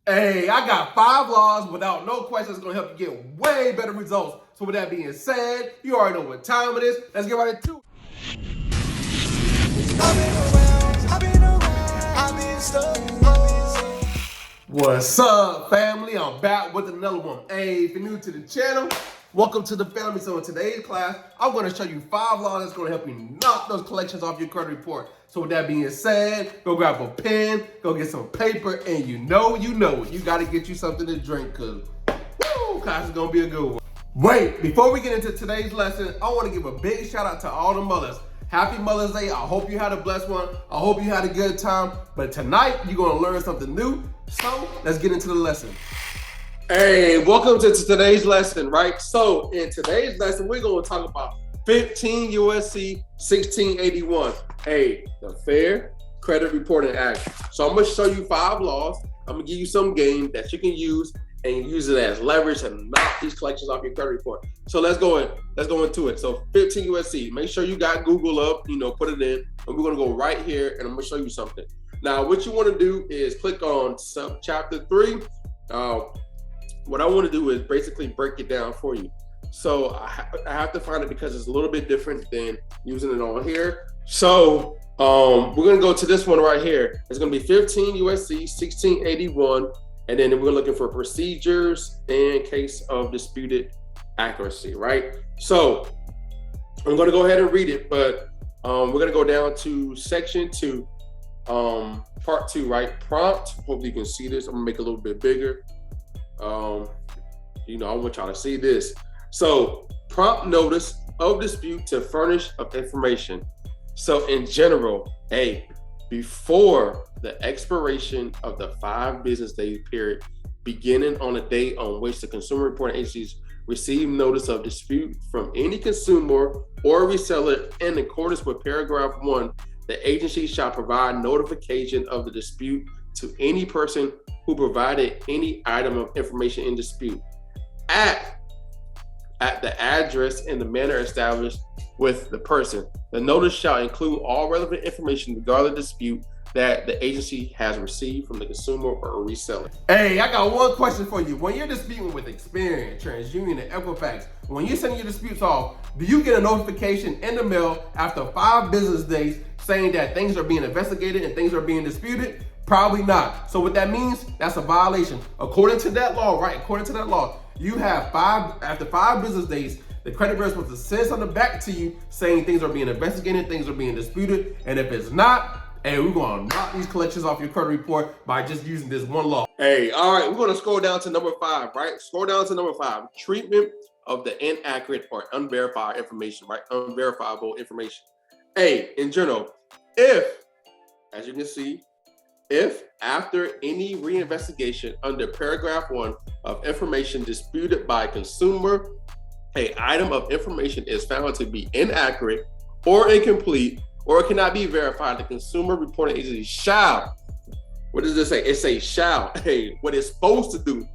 Hey, I got 5 laws without no questions gonna help you get way better results. So with that being said, you already know what time it is. Let's get right into it. What's up, family? I'm back with another one. Hey, if you're new to the channel, welcome to the family. So in today's class, I'm going to show you 5 laws that's going to help you knock those collections off your credit report. So with that being said, go grab a pen, go get some paper, and you know it. You got to get you something to drink because, woo, class is going to be a good one. Wait, before we get into today's lesson, I want to give a big shout out to all the mothers. Happy Mother's Day. I hope you had a blessed one. I hope you had a good time. But tonight, you're going to learn something new. So let's get into the lesson. Hey, welcome to today's lesson, right? So in today's lesson, we're going to talk about 15 USC 1681. Hey, the Fair Credit Reporting Act. So I'm going to show you 5 laws. I'm going to give you some game that you can use and use it as leverage and knock these collections off your credit report. So let's go into it. So 15 USC, make sure you got Google up, put it in, and we're gonna go right here and I'm gonna show you something. Now, what you wanna do is click on chapter 3. What I wanna do is basically break it down for you. So I have to find it because it's a little bit different than using it on here. So we're gonna go to this one right here. It's gonna be 15 USC 1681. And then we're looking for procedures in case of disputed accuracy, right? So I'm gonna go ahead and read it, but we're gonna go down to section 2, part 2, right? Prompt, hopefully you can see this. I'm gonna make it a little bit bigger. I want y'all to see this. So prompt notice of dispute to furnish of information. So in general, before the expiration of the 5 business days period, beginning on the date on which the consumer reporting agencies receive notice of dispute from any consumer or reseller in accordance with paragraph 1, the agency shall provide notification of the dispute to any person who provided any item of information in dispute at the address and the manner established with the person. The notice shall include all relevant information regarding the dispute that the agency has received from the consumer or reseller. Hey, I got one question for you. When you're disputing with Experian, TransUnion, and Equifax, when you're sending your disputes off, do you get a notification in the mail after 5 business days saying that things are being investigated and things are being disputed? Probably not. So what that means, that's a violation. According to that law, right? According to that law, you have after 5 business days, the credit bureau is supposed to send something back to you saying things are being investigated, things are being disputed, and if it's not, hey, we're gonna knock these collections off your credit report by just using this one law. Hey, all right, we're gonna scroll down to number 5, right? Scroll down to number 5, treatment of the inaccurate or unverified information, right? Unverifiable information. Hey, in general, as you can see, if after any reinvestigation under paragraph 1 of information disputed by a consumer, an item of information is found to be inaccurate or incomplete or it cannot be verified, the consumer reporting agency shall, what does this say? It says shall, what it's supposed to do,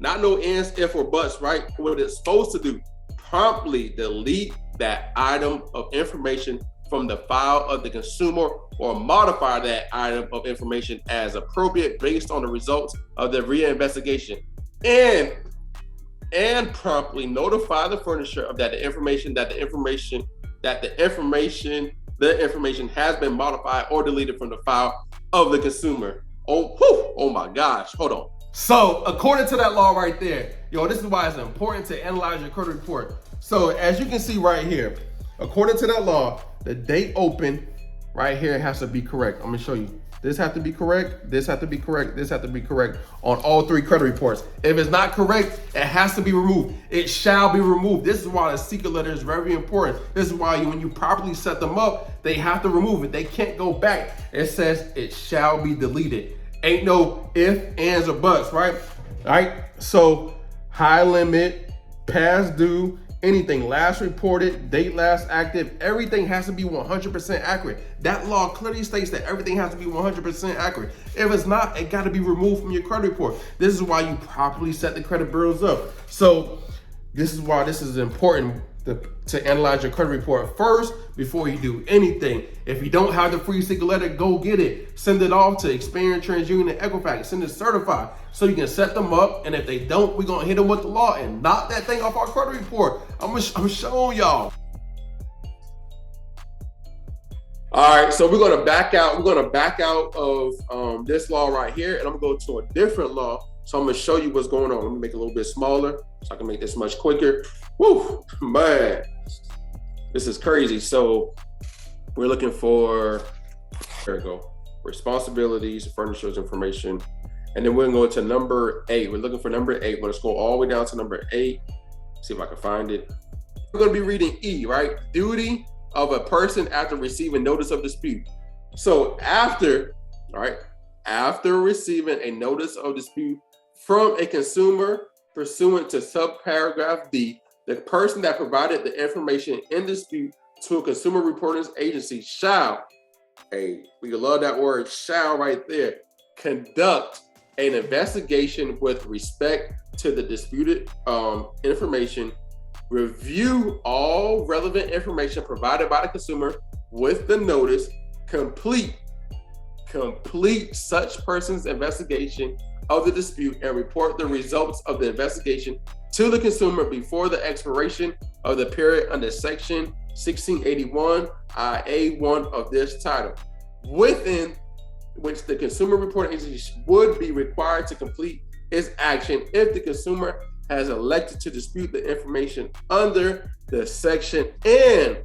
not no ands, if, or buts, right? What it's supposed to do, promptly delete that item of information from the file of the consumer or modify that item of information as appropriate based on the results of the reinvestigation, and promptly notify the furnisher of that the information has been modified or deleted from the file of the consumer. Oh my gosh, hold on. So according to that law right there, this is why it's important to analyze your credit report. So as you can see right here, according to that law, the date open right here has to be correct. I'm gonna show you. This has to be correct, this has to be correct, this has to be correct on all 3 credit reports. If it's not correct, it has to be removed. It shall be removed. This is why the secret letter is very important. This is why when you properly set them up, they have to remove it. They can't go back. It says it shall be deleted. Ain't no if, ands, or buts, right? All right, so high limit, past due, anything last reported, date last active, everything has to be 100% accurate. That law clearly states that everything has to be 100% accurate. If it's not, it got to be removed from your credit report. This is why you properly set the credit bureaus up. So this is why this is important to analyze your credit report first before you do anything. If you don't have the free secret letter, go get it. Send it off to Experian, TransUnion, and Equifax. Send it certified so you can set them up. And if they don't, we're gonna hit them with the law and knock that thing off our credit report. I'm showing y'all. All right, so we're gonna back out. We're gonna back out of this law right here, and I'm gonna go to a different law. So I'm gonna show you what's going on. Let me make it a little bit smaller so I can make this much quicker. Woo, man, this is crazy. So we're looking for, there we go, responsibilities, furnishers information. And then we're gonna go to number 8. We're looking for number 8. We're gonna scroll all the way down to number 8. See if I can find it. We're gonna be reading E, right? Duty of a person after receiving notice of dispute. So after, all right, after receiving a notice of dispute from a consumer pursuant to subparagraph D, the person that provided the information in dispute to a consumer reporting agency shall, we love that word, shall right there, conduct an investigation with respect to the disputed information, review all relevant information provided by the consumer with the notice, complete such person's investigation of the dispute, and report the results of the investigation to the consumer before the expiration of the period under section 1681 IA1 of this title, within which the consumer reporting agency would be required to complete its action if the consumer has elected to dispute the information under the section, and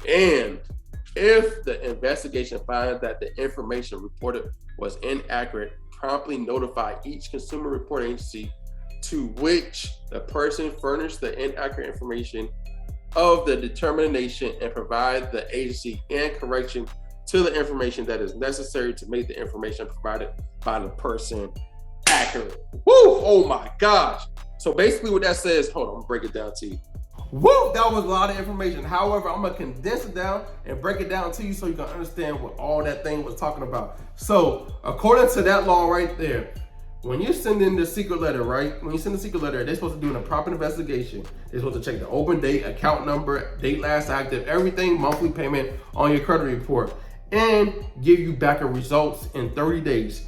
if the investigation finds that the information reported was inaccurate, promptly notify each consumer reporting agency to which the person furnished the inaccurate information of the determination, and provide the agency and correction to the information that is necessary to make the information provided by the person accurate. Woo! Oh my gosh. So basically what that says, hold on, I'm gonna break it down to you. Woo! That was a lot of information. However, I'm gonna condense it down and break it down to you so you can understand what all that thing was talking about. So according to that law right there, when you send in the secret letter, right? When you send the secret letter, they're supposed to do a proper investigation. They're supposed to check the open date, account number, date last active, everything, monthly payment on your credit report, and give you back a results in 30 days.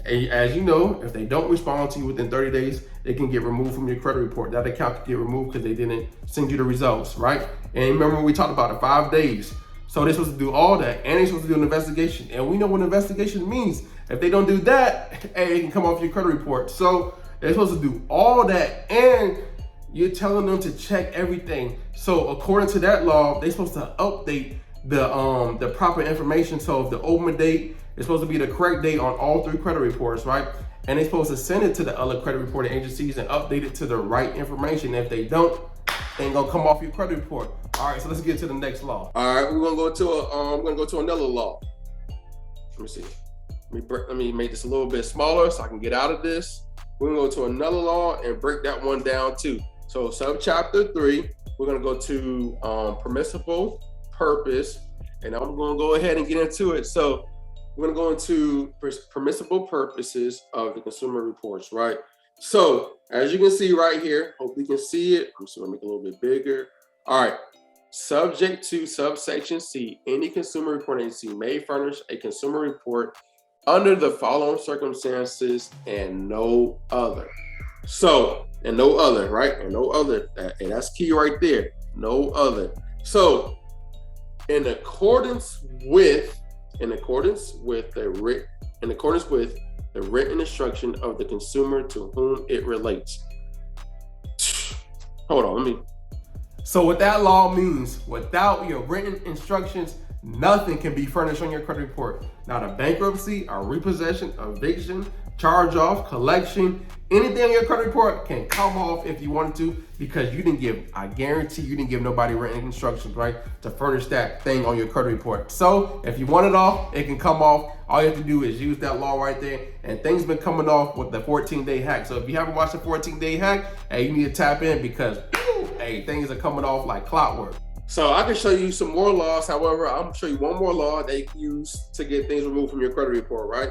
As you know, if they don't respond to you within 30 days, they can get removed from your credit report. That account can get removed because they didn't send you the results, right? And remember we talked about it, 5 days. So they're supposed to do all that, and they're supposed to do an investigation. And we know what an investigation means. If they don't do that, hey, it can come off your credit report. So they're supposed to do all that, and you're telling them to check everything. So according to that law, they're supposed to update the proper information. So if the open date is supposed to be the correct date on all 3 credit reports, right? And they're supposed to send it to the other credit reporting agencies and update it to the right information. If they don't, it ain't gonna come off your credit report. All right, so let's get to the next law. All right, we're gonna go to another law. Let me see. Let me make this a little bit smaller so I can get out of this. We're gonna go to another law and break that one down too. So subchapter 3, we're gonna go to permissible purpose, and I'm gonna go ahead and get into it. So we're gonna go into permissible purposes of the consumer reports, right? So as you can see right here, hopefully you can see it. I'm just gonna make it a little bit bigger. All right, subject to subsection C, any consumer reporting agency may furnish a consumer report under the following circumstances and no other. So, and no other, right? And no other, and that's key right there, no other. So in accordance with the written instruction of the consumer to whom it relates. Hold on, So what that law means, without your written instructions, nothing can be furnished on your credit report. Not a bankruptcy, a repossession, eviction, charge off, collection, anything on your credit report can come off if you wanted to, because you didn't give, I guarantee you didn't give nobody written instructions, right, to furnish that thing on your credit report. So if you want it off, it can come off. All you have to do is use that law right there, and things been coming off with the 14-day hack. So if you haven't watched the 14-day hack, hey, you need to tap in, because hey, things are coming off like clockwork. So I can show you some more laws. However, I'm gonna show you one more law that you can use to get things removed from your credit report, right?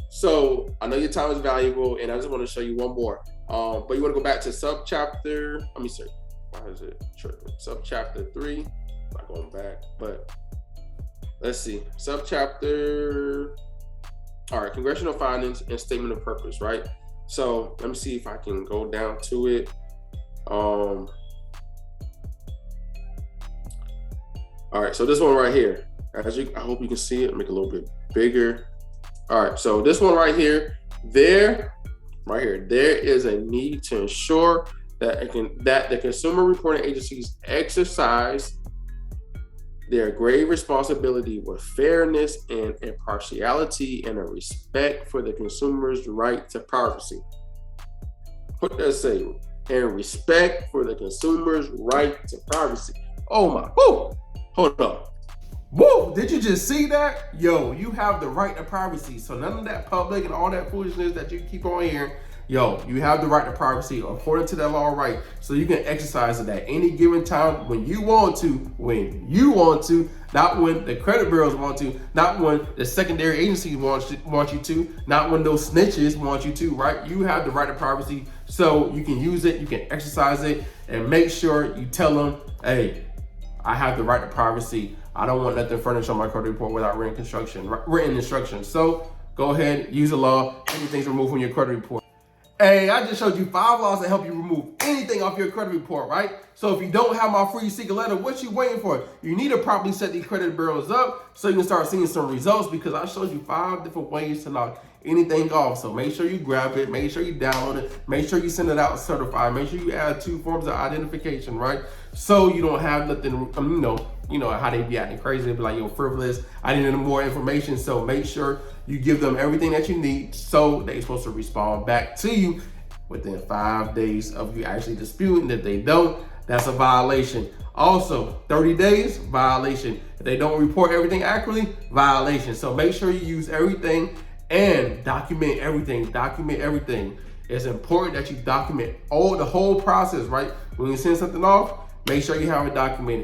So I know your time is valuable, and I just want to show you one more. But you want to go back to subchapter. Let me see. why is it tripping? Subchapter 3, not going back, but let's see. Subchapter, all right, congressional findings and statement of purpose, right? So let me see if I can go down to it. All right, so this one right here, I hope you can see it, make it a little bit bigger. All right, so this one right here, there is a need to ensure that the consumer reporting agencies exercise their grave responsibility with fairness and impartiality and a respect for the consumer's right to privacy. What does that say? And respect for the consumer's right to privacy. Oh my, whoo, hold up. Whoa, did you just see that? Yo, you have the right to privacy. So none of that public and all that foolishness that you keep on hearing. Yo, you have the right to privacy according to that law, right? So you can exercise it at any given time when you want to, not when the credit bureaus want to, not when the secondary agencies want you to, not when those snitches want you to, right? You have the right to privacy, so you can use it, you can exercise it, and make sure you tell them, hey, I have the right to privacy. I don't want nothing furnished on my credit report without written instructions. So go ahead, use the law, anything's removed from your credit report. Hey, I just showed you 5 laws that help you remove anything off your credit report, right? So if you don't have my free secret letter, what you waiting for? You need to properly set these credit bureaus up so you can start seeing some results, because I showed you 5 different ways to knock anything off. So make sure you grab it, make sure you download it, make sure you send it out certified, make sure you add 2 forms of identification, right? So you don't have nothing, you know how they be acting crazy, they be like, yo, frivolous, I need more information. So make sure you give them everything that you need, so they're supposed to respond back to you within 5 days of you actually disputing. If they don't, that's a violation. Also, 30 days, violation. If they don't report everything accurately, violation. So make sure you use everything and document everything. Document everything. It's important that you document the whole process, right? When you send something off, make sure you have it documented.